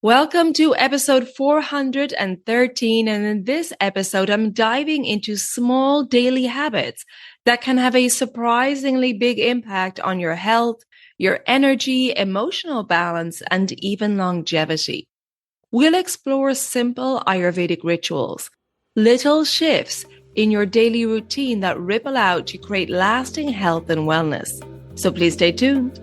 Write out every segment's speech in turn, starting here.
Welcome to episode 413, and in this episode, I'm diving into small daily habits that can have a surprisingly big impact on your health, your energy, emotional balance, and even longevity. We'll explore simple Ayurvedic rituals, little shifts in your daily routine that ripple out to create lasting health and wellness. So please stay tuned.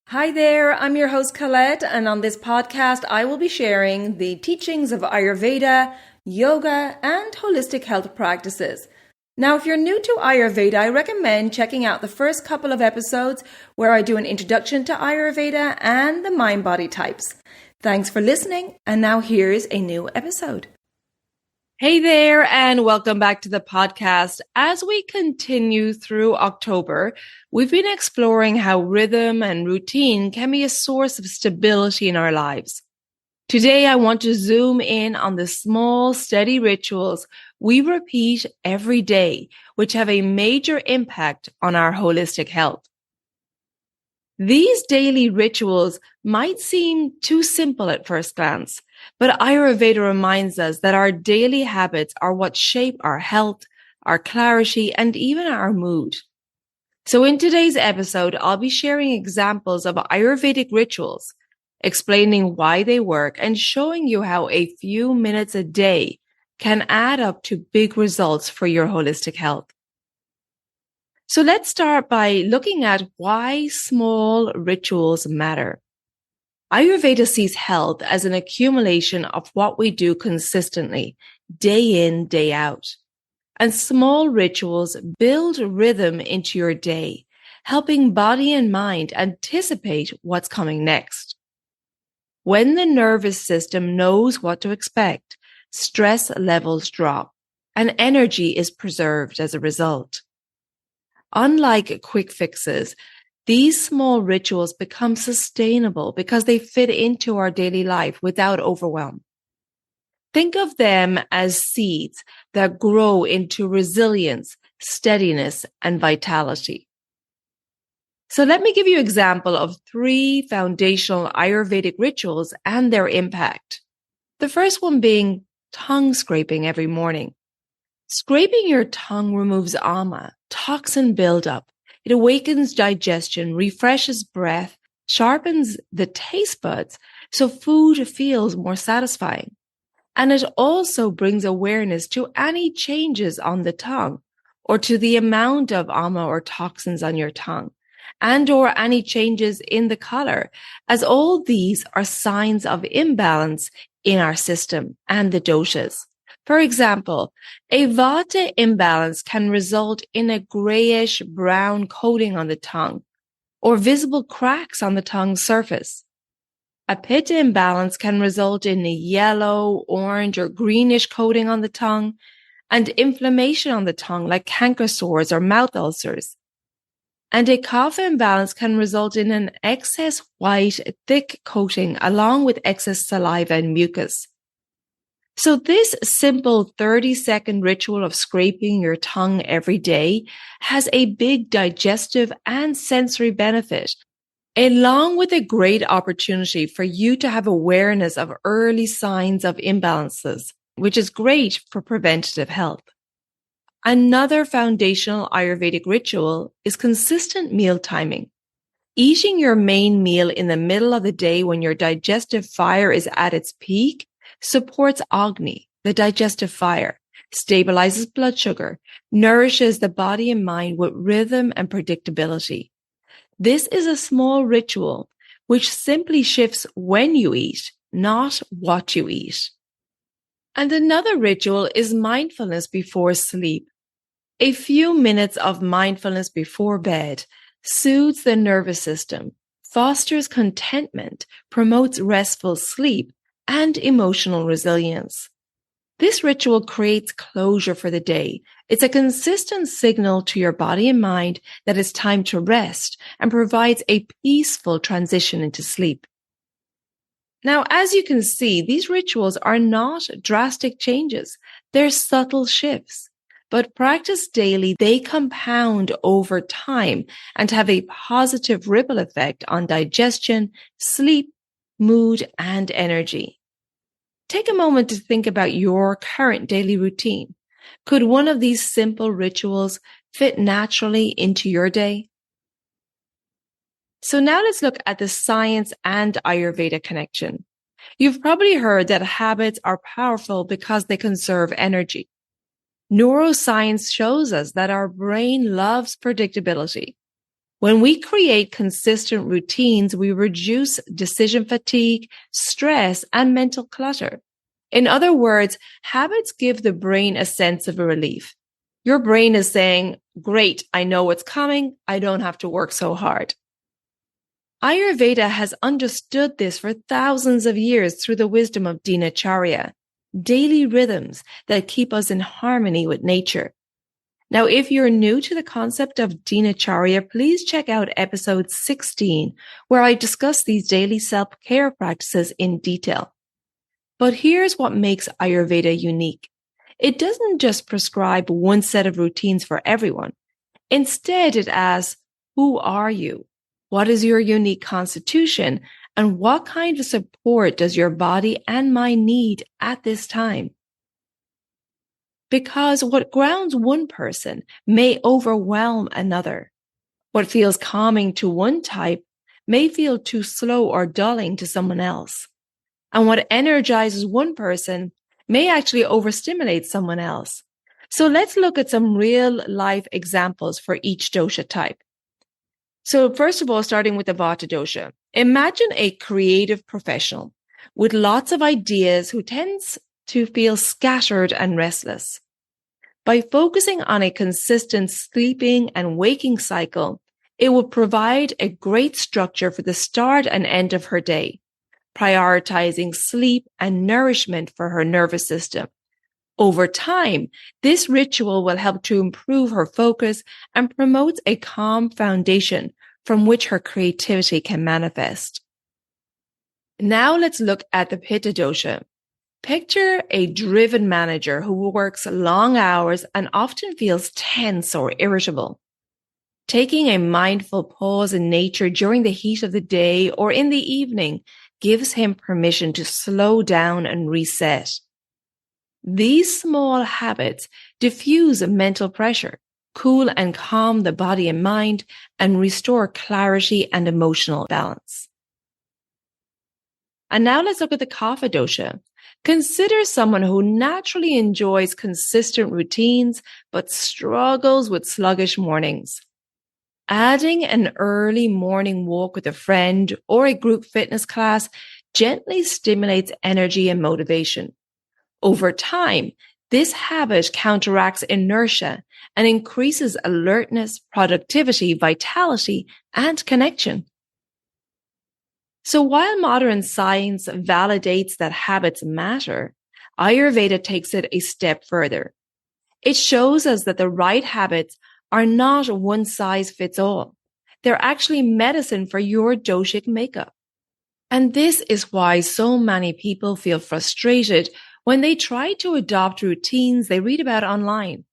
Hi there, I'm your host Colette, and on this podcast I will be sharing the teachings of Ayurveda, yoga, and holistic health practices. Now, if you're new to Ayurveda, I recommend checking out the first couple of episodes where I do an introduction to Ayurveda and the mind-body types. Thanks for listening, and now here's a new episode. Hey there, and welcome back to the podcast. As we continue through October, we've been exploring how rhythm and routine can be a source of stability in our lives. Today, I want to zoom in on the small, steady rituals we repeat every day, which have a major impact on our holistic health. These daily rituals might seem too simple at first glance, but Ayurveda reminds us that our daily habits are what shape our health, our clarity, and even our mood. So in today's episode, I'll be sharing examples of Ayurvedic rituals, explaining why they work, and showing you how a few minutes a day can add up to big results for your holistic health. So let's start by looking at why small rituals matter. Ayurveda sees health as an accumulation of what we do consistently, day in, day out. And small rituals build rhythm into your day, helping body and mind anticipate what's coming next. When the nervous system knows what to expect, stress levels drop, and energy is preserved as a result. Unlike quick fixes, these small rituals become sustainable because they fit into our daily life without overwhelm. Think of them as seeds that grow into resilience, steadiness, and vitality. So let me give you an example of 3 foundational Ayurvedic rituals and their impact. The first one being tongue scraping every morning. Scraping your tongue removes ama, toxin buildup. It awakens digestion, refreshes breath, sharpens the taste buds so food feels more satisfying. And it also brings awareness to any changes on the tongue or to the amount of ama or toxins on your tongue and or any changes in the color, as all these are signs of imbalance in our system and the doshas. For example, a Vata imbalance can result in a grayish brown coating on the tongue or visible cracks on the tongue surface. A Pitta imbalance can result in a yellow, orange, or greenish coating on the tongue and inflammation on the tongue like canker sores or mouth ulcers. And a Kapha imbalance can result in an excess white, thick coating along with excess saliva and mucus. So this simple 30-second ritual of scraping your tongue every day has a big digestive and sensory benefit, along with a great opportunity for you to have awareness of early signs of imbalances, which is great for preventative health. Another foundational Ayurvedic ritual is consistent meal timing. Eating your main meal in the middle of the day when your digestive fire is at its peak supports Agni, the digestive fire, stabilizes blood sugar, nourishes the body and mind with rhythm and predictability. This is a small ritual which simply shifts when you eat, not what you eat. And another ritual is mindfulness before sleep. A few minutes of mindfulness before bed soothes the nervous system, fosters contentment, promotes restful sleep, and emotional resilience. This ritual creates closure for the day. It's a consistent signal to your body and mind that it's time to rest and provides a peaceful transition into sleep. Now, as you can see, these rituals are not drastic changes. They're subtle shifts. But practiced daily, they compound over time and have a positive ripple effect on digestion, sleep, mood, and energy. Take a moment to think about your current daily routine. Could one of these simple rituals fit naturally into your day? So now let's look at the science and Ayurveda connection. You've probably heard that habits are powerful because they conserve energy. Neuroscience shows us that our brain loves predictability. When we create consistent routines, we reduce decision fatigue, stress, and mental clutter. In other words, habits give the brain a sense of relief. Your brain is saying, great, I know what's coming. I don't have to work so hard. Ayurveda has understood this for thousands of years through the wisdom of dinacharya, daily rhythms that keep us in harmony with nature. Now, if you're new to the concept of dinacharya, please check out episode 16, where I discuss these daily self-care practices in detail. But here's what makes Ayurveda unique. It doesn't just prescribe one set of routines for everyone. Instead, it asks, who are you? What is your unique constitution? And what kind of support does your body and mind need at this time? Because what grounds one person may overwhelm another. What feels calming to one type may feel too slow or dulling to someone else. And what energizes one person may actually overstimulate someone else. So let's look at some real life examples for each dosha type. So first of all, starting with the Vata dosha, imagine a creative professional with lots of ideas who tends to feel scattered and restless. By focusing on a consistent sleeping and waking cycle, it will provide a great structure for the start and end of her day, prioritizing sleep and nourishment for her nervous system. Over time, this ritual will help to improve her focus and promotes a calm foundation from which her creativity can manifest. Now let's look at the Pitta dosha. Picture a driven manager who works long hours and often feels tense or irritable. Taking a mindful pause in nature during the heat of the day or in the evening gives him permission to slow down and reset. These small habits diffuse mental pressure, cool and calm the body and mind, and restore clarity and emotional balance. And now let's look at the Kapha dosha. Consider someone who naturally enjoys consistent routines but struggles with sluggish mornings. Adding an early morning walk with a friend or a group fitness class gently stimulates energy and motivation. Over time, this habit counteracts inertia and increases alertness, productivity, vitality, and connection. So while modern science validates that habits matter, Ayurveda takes it a step further. It shows us that the right habits are not one size fits all. They're actually medicine for your doshic makeup. And this is why so many people feel frustrated when they try to adopt routines they read about online.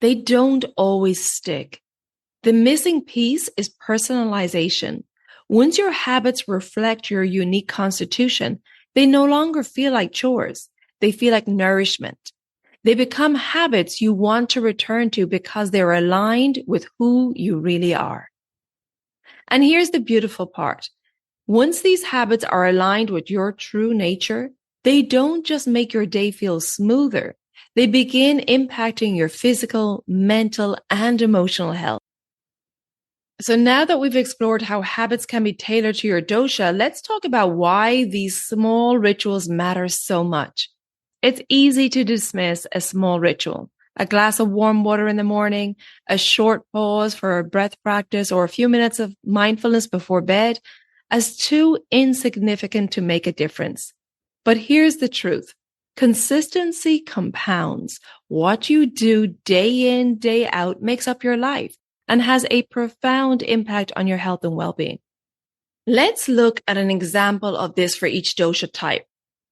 They don't always stick. The missing piece is personalization. Once your habits reflect your unique constitution, they no longer feel like chores. They feel like nourishment. They become habits you want to return to because they're aligned with who you really are. And here's the beautiful part. Once these habits are aligned with your true nature, they don't just make your day feel smoother. They begin impacting your physical, mental, and emotional health. So now that we've explored how habits can be tailored to your dosha, let's talk about why these small rituals matter so much. It's easy to dismiss a small ritual, a glass of warm water in the morning, a short pause for a breath practice, or a few minutes of mindfulness before bed, as too insignificant to make a difference. But here's the truth. Consistency compounds. What you do day in, day out makes up your life and has a profound impact on your health and well-being. Let's look at an example of this for each dosha type.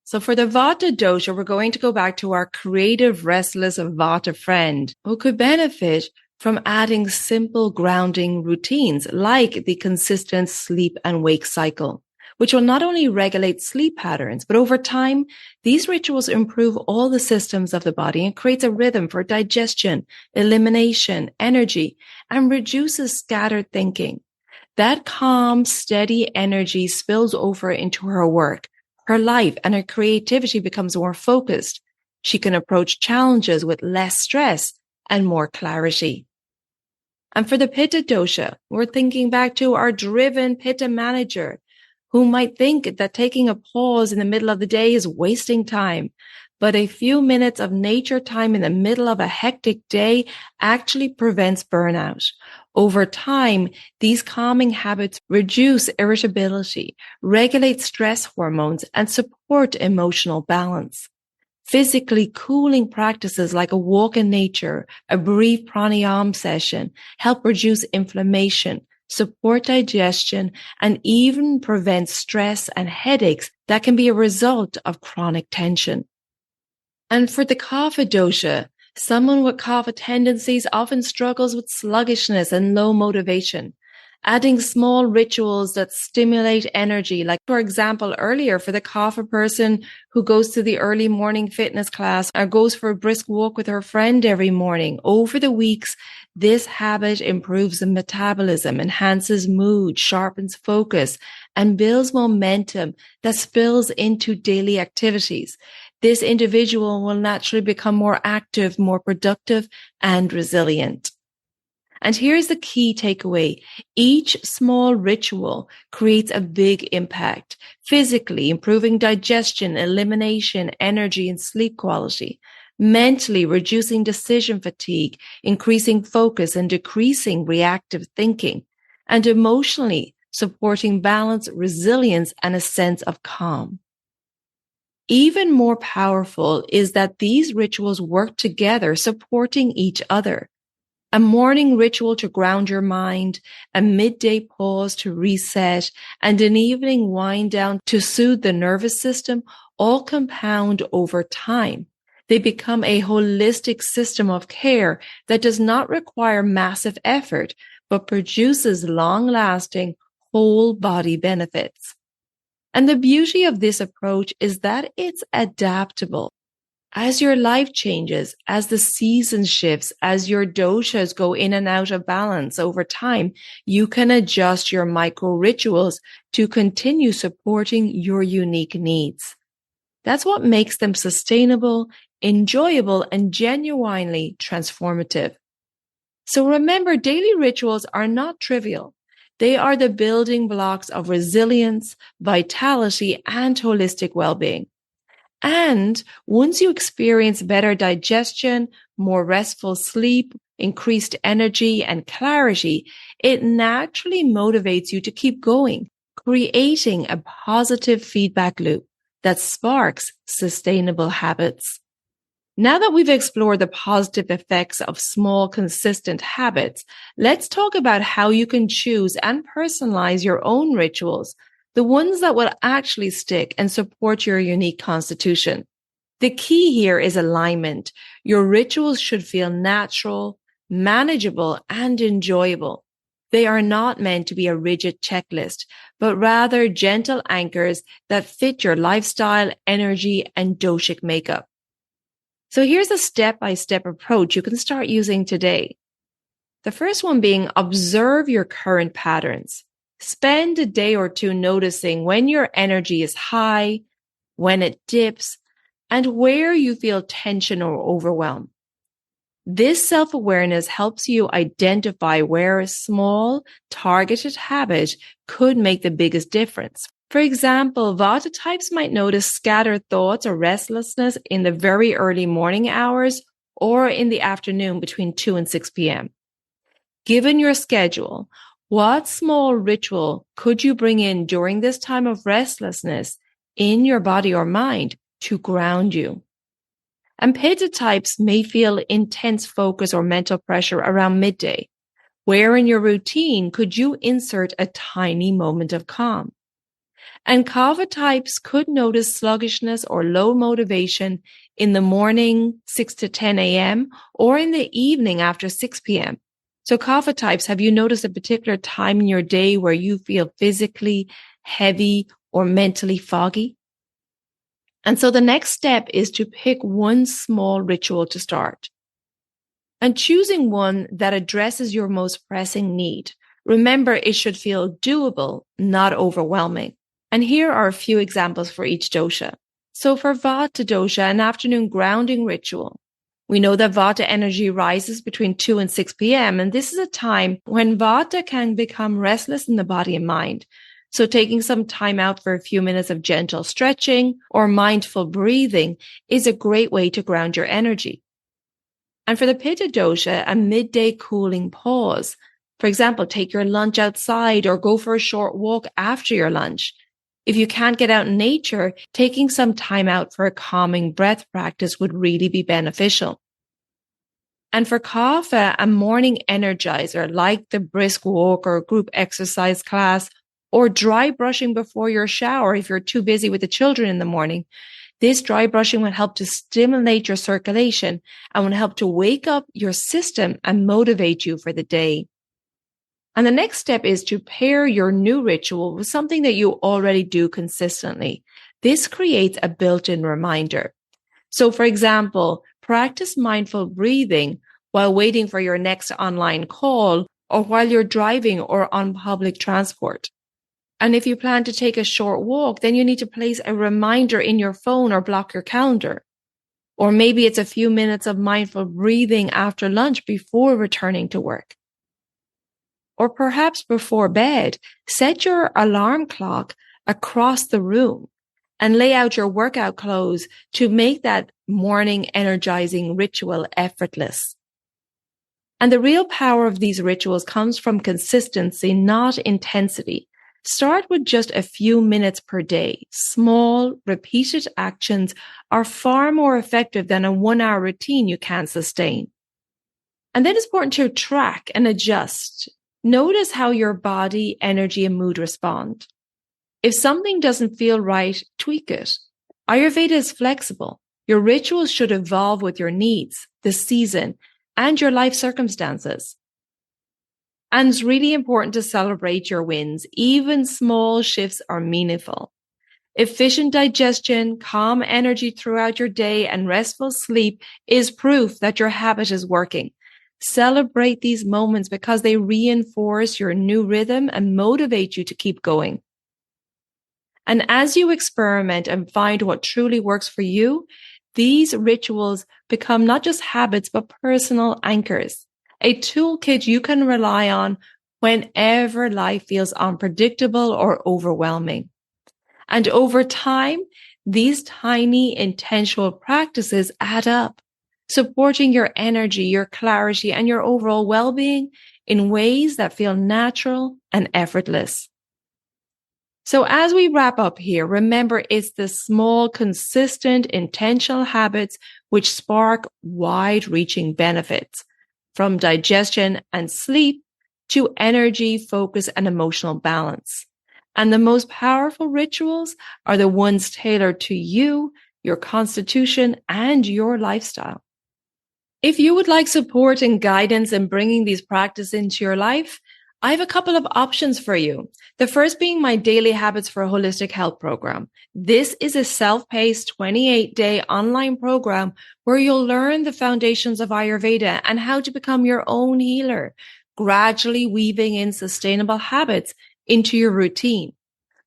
So for the Vata dosha, we're going to go back to our creative, restless Vata friend who could benefit from adding simple grounding routines like the consistent sleep and wake cycle, which will not only regulate sleep patterns, but over time, these rituals improve all the systems of the body and creates a rhythm for digestion, elimination, energy, and reduces scattered thinking. That calm, steady energy spills over into her work, her life, and her creativity becomes more focused. She can approach challenges with less stress and more clarity. And for the Pitta dosha, we're thinking back to our driven Pitta manager who might think that taking a pause in the middle of the day is wasting time. But a few minutes of nature time in the middle of a hectic day actually prevents burnout. Over time, these calming habits reduce irritability, regulate stress hormones, and support emotional balance. Physically cooling practices like a walk in nature, a brief pranayama session help reduce inflammation, support digestion, and even prevent stress and headaches that can be a result of chronic tension. And for the Kapha dosha, someone with Kapha tendencies often struggles with sluggishness and low motivation. Adding small rituals that stimulate energy, like for example, earlier for the Kapha person who goes to the early morning fitness class or goes for a brisk walk with her friend every morning. Over the weeks, this habit improves the metabolism, enhances mood, sharpens focus, and builds momentum that spills into daily activities. This individual will naturally become more active, more productive, and resilient. And here's the key takeaway. Each small ritual creates a big impact, physically improving digestion, elimination, energy, and sleep quality, mentally reducing decision fatigue, increasing focus, and decreasing reactive thinking, and emotionally supporting balance, resilience, and a sense of calm. Even more powerful is that these rituals work together, supporting each other. A morning ritual to ground your mind, a midday pause to reset, and an evening wind down to soothe the nervous system all compound over time. They become a holistic system of care that does not require massive effort, but produces long-lasting whole body benefits. And the beauty of this approach is that it's adaptable. As your life changes, as the season shifts, as your doshas go in and out of balance over time, you can adjust your micro rituals to continue supporting your unique needs. That's what makes them sustainable, enjoyable, and genuinely transformative. So remember, daily rituals are not trivial. They are the building blocks of resilience, vitality, and holistic well-being. And once you experience better digestion, more restful sleep, increased energy and clarity, it naturally motivates you to keep going, creating a positive feedback loop that sparks sustainable habits. Now that we've explored the positive effects of small, consistent habits, let's talk about how you can choose and personalize your own rituals, the ones that will actually stick and support your unique constitution. The key here is alignment. Your rituals should feel natural, manageable, and enjoyable. They are not meant to be a rigid checklist, but rather gentle anchors that fit your lifestyle, energy, and doshic makeup. So here's a step-by-step approach you can start using today. The first one being observe your current patterns. Spend a day or two noticing when your energy is high, when it dips, and where you feel tension or overwhelm. This self-awareness helps you identify where a small, targeted habit could make the biggest difference. For example, Vata types might notice scattered thoughts or restlessness in the very early morning hours or in the afternoon between 2 and 6 p.m. Given your schedule, what small ritual could you bring in during this time of restlessness in your body or mind to ground you? And Pitta types may feel intense focus or mental pressure around midday. Where in your routine could you insert a tiny moment of calm? And Kapha types could notice sluggishness or low motivation in the morning, 6 to 10 a.m., or in the evening after 6 p.m. So Kapha types, have you noticed a particular time in your day where you feel physically heavy or mentally foggy? And so the next step is to pick one small ritual to start. And choosing one that addresses your most pressing need. Remember, it should feel doable, not overwhelming. And here are a few examples for each dosha. So for Vata dosha, an afternoon grounding ritual. We know that Vata energy rises between 2 and 6 p.m. And this is a time when Vata can become restless in the body and mind. So taking some time out for a few minutes of gentle stretching or mindful breathing is a great way to ground your energy. And for the Pitta dosha, a midday cooling pause. For example, take your lunch outside or go for a short walk after your lunch. If you can't get out in nature, taking some time out for a calming breath practice would really be beneficial. And for Kapha, a morning energizer like the brisk walk or group exercise class or dry brushing before your shower if you're too busy with the children in the morning. This dry brushing will help to stimulate your circulation and will help to wake up your system and motivate you for the day. And the next step is to pair your new ritual with something that you already do consistently. This creates a built-in reminder. So for example, practice mindful breathing while waiting for your next online call or while you're driving or on public transport. And if you plan to take a short walk, then you need to place a reminder in your phone or block your calendar. Or maybe it's a few minutes of mindful breathing after lunch before returning to work. Or perhaps before bed, set your alarm clock across the room and lay out your workout clothes to make that morning energizing ritual effortless. And the real power of these rituals comes from consistency, not intensity. Start with just a few minutes per day. Small, repeated actions are far more effective than a 1-hour routine you can't sustain. And then it's important to track and adjust. Notice how your body, energy, and mood respond. If something doesn't feel right, tweak it. Ayurveda is flexible. Your rituals should evolve with your needs, the season, and your life circumstances. And it's really important to celebrate your wins. Even small shifts are meaningful. Efficient digestion, calm energy throughout your day, and restful sleep is proof that your habit is working. Celebrate these moments because they reinforce your new rhythm and motivate you to keep going. And as you experiment and find what truly works for you, these rituals become not just habits, but personal anchors. A toolkit you can rely on whenever life feels unpredictable or overwhelming. And over time, these tiny intentional practices add up, supporting your energy, your clarity, and your overall well-being in ways that feel natural and effortless. So as we wrap up here, remember it's the small, consistent, intentional habits which spark wide-reaching benefits. From digestion and sleep to energy, focus, and emotional balance. And the most powerful rituals are the ones tailored to you, your constitution, and your lifestyle. If you would like support and guidance in bringing these practices into your life, I have a couple of options for you. The first being my Daily Habits for a Holistic Health program. This is a self-paced 28-day online program where you'll learn the foundations of Ayurveda and how to become your own healer, gradually weaving in sustainable habits into your routine.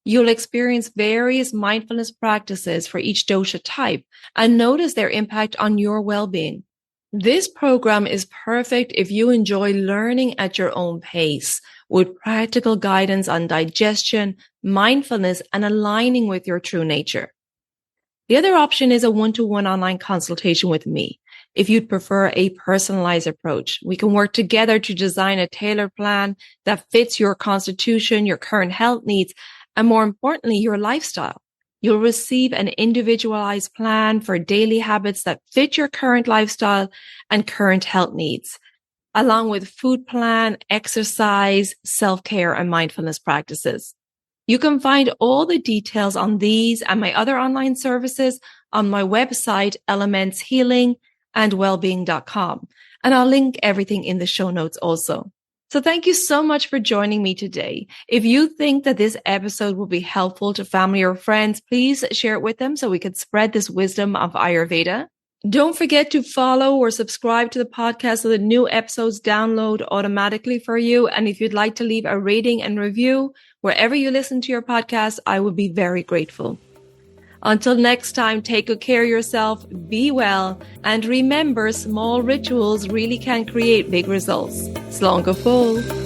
You'll experience various mindfulness practices for each dosha type and notice their impact on your well-being. This program is perfect if you enjoy learning at your own pace with practical guidance on digestion, mindfulness, and aligning with your true nature. The other option is a one-to-one online consultation with me. If you'd prefer a personalized approach, we can work together to design a tailored plan that fits your constitution, your current health needs, and more importantly, your lifestyle. You'll receive an individualized plan for daily habits that fit your current lifestyle and current health needs. along with food plan, exercise, self-care, and mindfulness practices. You can find all the details on these and my other online services on my website, elementshealingandwellbeing.com. And I'll link everything in the show notes also. So thank you so much for joining me today. If you think that this episode will be helpful to family or friends, please share it with them so we can spread this wisdom of Ayurveda. Don't forget to follow or subscribe to the podcast so that new episodes download automatically for you. And if you'd like to leave a rating and review wherever you listen to your podcast, I would be very grateful. Until next time, take good care of yourself, be well, and remember, small rituals really can create big results. Slán go fóill.